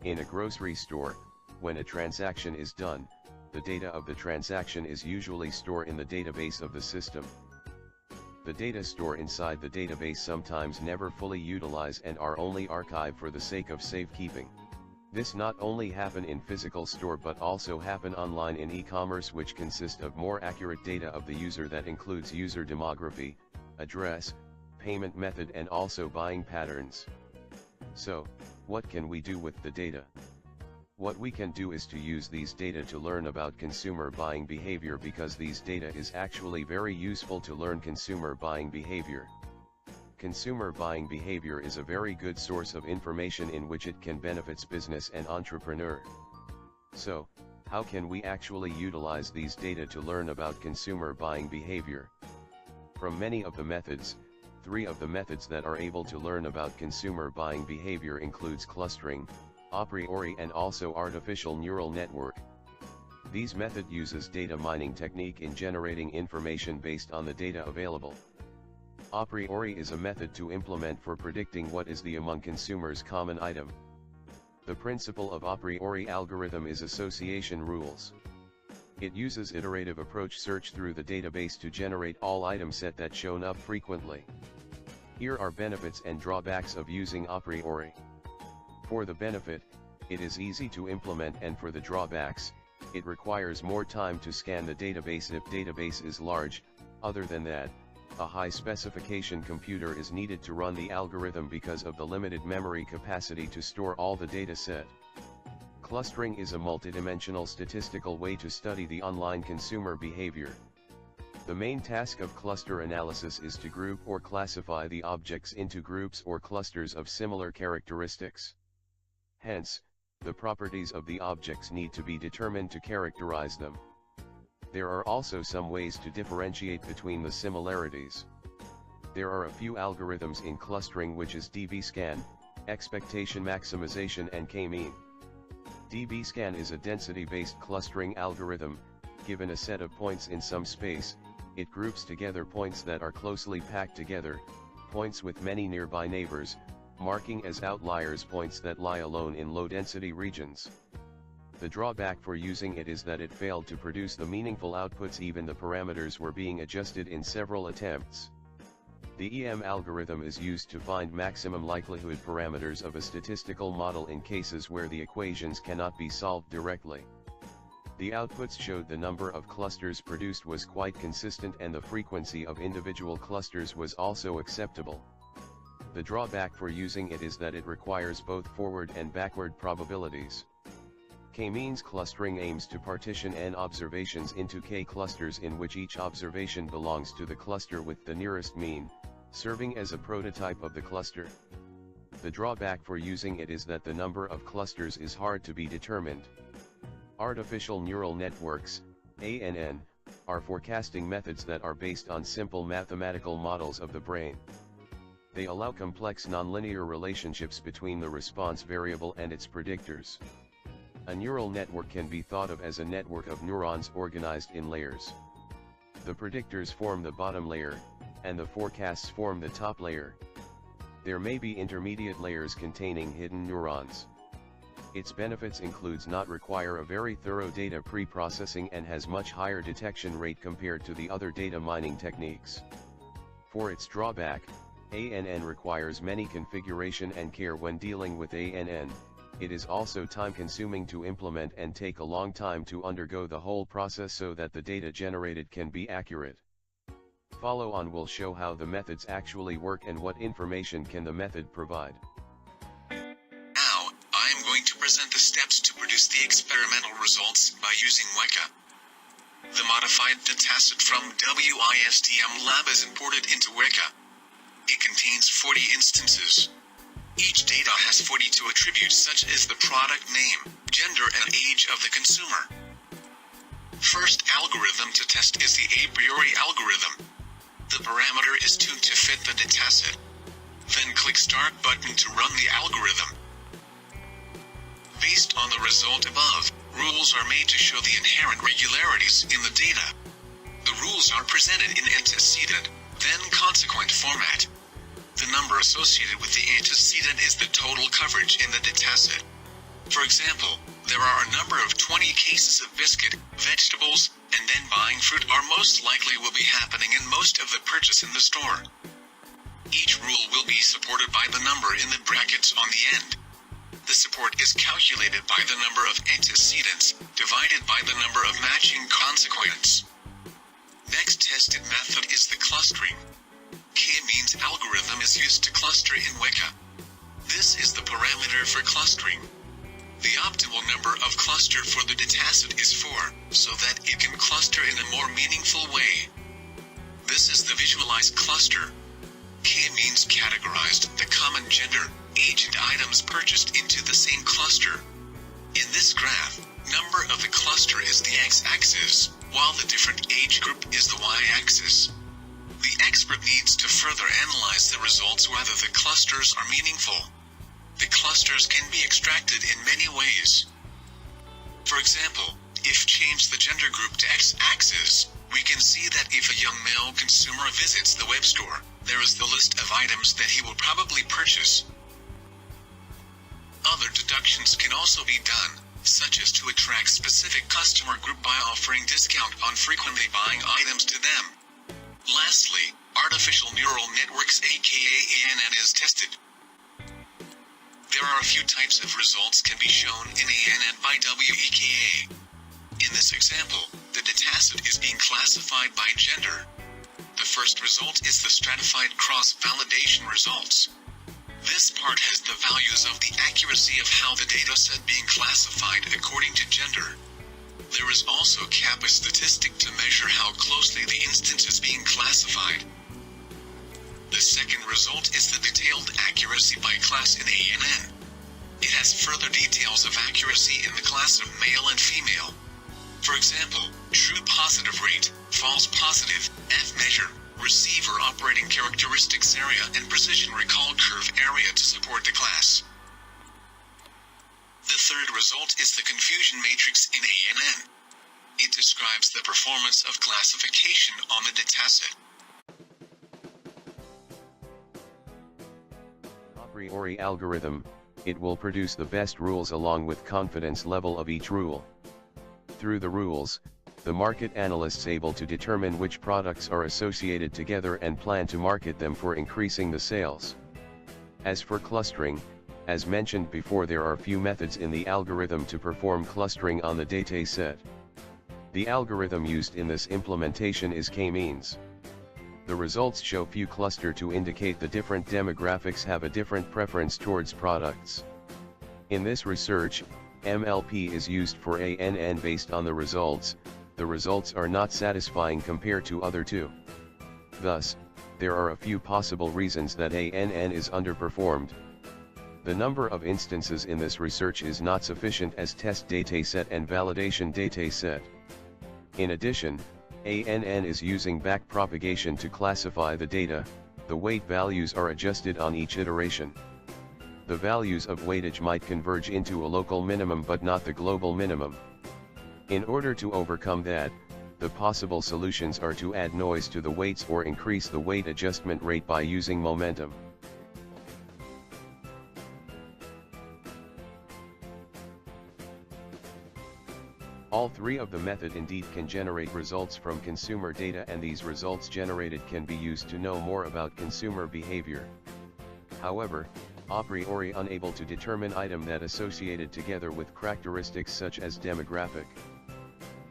In a grocery store, when a transaction is done, the data of the transaction is usually stored in the database of the system. The data stored inside the database sometimes never fully utilized and are only archived for the sake of safekeeping. This not only happen in physical store but also happen online in e-commerce, which consist of more accurate data of the user that includes user demography, address, payment method and also buying patterns. So, what can we do with the data? What we can do is to use these data to learn about consumer buying behavior, because these data is actually very useful to learn consumer buying behavior. Consumer buying behavior is a very good source of information in which it can benefits business and entrepreneur. So, how can we actually utilize these data to learn about consumer buying behavior? From many of the methods, 3 of the methods that are able to learn about consumer buying behavior includes clustering, a priori and also artificial neural network. These method uses data mining technique in generating information based on the data available. A priori is a method to implement for predicting what is the among consumers common item. The principle of a priori algorithm is association rules. It uses iterative approach search through the database to generate all item set that shown up frequently. Here are benefits and drawbacks of using a priori. For the benefit, it is easy to implement, and for the drawbacks, it requires more time to scan the database if database is large. Other than that, a high specification computer is needed to run the algorithm because of the limited memory capacity to store all the data set. Clustering is a multidimensional statistical way to study the online consumer behavior. The main task of cluster analysis is to group or classify the objects into groups or clusters of similar characteristics. Hence, the properties of the objects need to be determined to characterize them. There are also some ways to differentiate between the similarities. There are a few algorithms in clustering, which is DB-scan, expectation maximization and K-mean. DB-scan is a density-based clustering algorithm. Given a set of points in some space, it groups together points that are closely packed together, points with many nearby neighbors, marking as outliers points that lie alone in low-density regions. The drawback for using it is that it failed to produce the meaningful outputs, even the parameters were being adjusted in several attempts. The EM algorithm is used to find maximum likelihood parameters of a statistical model in cases where the equations cannot be solved directly. The outputs showed the number of clusters produced was quite consistent and the frequency of individual clusters was also acceptable. The drawback for using it is that it requires both forward and backward probabilities. K-means clustering aims to partition n observations into k clusters in which each observation belongs to the cluster with the nearest mean, serving as a prototype of the cluster. The drawback for using it is that the number of clusters is hard to be determined. Artificial neural networks, ANN, are forecasting methods that are based on simple mathematical models of the brain. They allow complex nonlinear relationships between the response variable and its predictors. A neural network can be thought of as a network of neurons organized in layers. The predictors form the bottom layer, and the forecasts form the top layer. There may be intermediate layers containing hidden neurons. Its benefits includes not require a very thorough data pre-processing and has much higher detection rate compared to the other data mining techniques. For its drawback, ANN requires many configuration and care when dealing with ANN. It is also time-consuming to implement and take a long time to undergo the whole process so that the data generated can be accurate. Follow on will show how the methods actually work and what information can the method provide. Now, I am going to present the steps to produce the experimental results by using Weka. The modified dataset from WISDM lab is imported into Weka. It contains 40 instances. Each data has 42 attributes such as the product name, gender and age of the consumer. First algorithm to test is the a priori algorithm. The parameter is tuned to fit the dataset. Then click Start button to run the algorithm. Based on the result above, rules are made to show the inherent regularities in the data. The rules are presented in antecedent, then consequent format. The number associated with the antecedent is the total coverage in the dataset. For example, there are a number of 20 cases of biscuit, vegetables, and then buying fruit are most likely will be happening in most of the purchase in the store. Each rule will be supported by the number in the brackets on the end. The support is calculated by the number of antecedents, divided by the number of matching consequents. Next tested method is the clustering. K-means algorithm is used to cluster in Weka. This is the parameter for clustering. The optimal number of cluster for the dataset is 4, so that it can cluster in a more meaningful way. This is the visualized cluster. K means categorized, the common gender, age and items purchased into the same cluster. In this graph, number of the cluster is the x-axis, while the different age group is the y-axis. The expert needs to further analyze the results whether the clusters are meaningful. The clusters can be extracted in many ways. For example, if change the gender group to x-axis, we can see that if a young male consumer visits the web store, there is the list of items that he will probably purchase. Other deductions can also be done, such as to attract specific customer group by offering discount on frequently buying items to them. Lastly, artificial neural networks aka ANN is tested. There are a few types of results can be shown in ANN by WEKA. In this example, the dataset is being classified by gender. The first result is the stratified cross-validation results. This part has the values of the accuracy of how the dataset being classified according to gender. There is also kappa statistic to measure how closely the instance is being classified. The second result is the detailed accuracy by class in ANN. It has further details of accuracy in the class of male and female. For example, true positive rate, false positive, F measure, receiver operating characteristics area and precision recall curve area to support the class. The third result is the confusion matrix in ANN. It describes the performance of classification on the dataset. A priori algorithm, it will produce the best rules along with confidence level of each rule. Through the rules, the market analysts able to determine which products are associated together and plan to market them for increasing the sales. As for clustering, as mentioned before, there are few methods in the algorithm to perform clustering on the data set. The algorithm used in this implementation is K-means. The results show few cluster to indicate the different demographics have a different preference towards products. In this research, MLP is used for ANN based on the results. The results are not satisfying compared to other two. Thus, there are a few possible reasons that ANN is underperformed. The number of instances in this research is not sufficient as test dataset and validation dataset. In addition, ANN is using backpropagation to classify the data. The weight values are adjusted on each iteration. The values of weightage might converge into a local minimum but not the global minimum. In order to overcome that, the possible solutions are to add noise to the weights or increase the weight adjustment rate by using momentum. All three of the method indeed can generate results from consumer data, and these results generated can be used to know more about consumer behavior. However, a priori unable to determine item that associated together with characteristics such as demographic.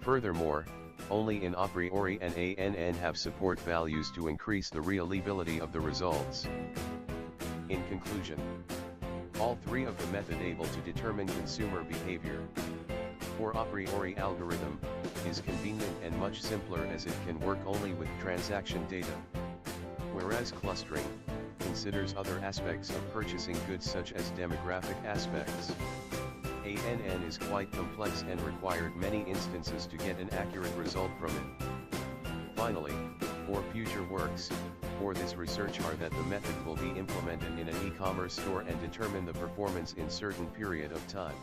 Furthermore, only in a priori and ANN have support values to increase the reliability of the results. In conclusion, all three of the method able to determine consumer behavior for a priori algorithm is convenient and much simpler as it can work only with transaction data. Whereas clustering considers other aspects of purchasing goods such as demographic aspects. ANN is quite complex and required many instances to get an accurate result from it. Finally, for future works, for this research are that the method will be implemented in an e-commerce store and determine the performance in certain period of time.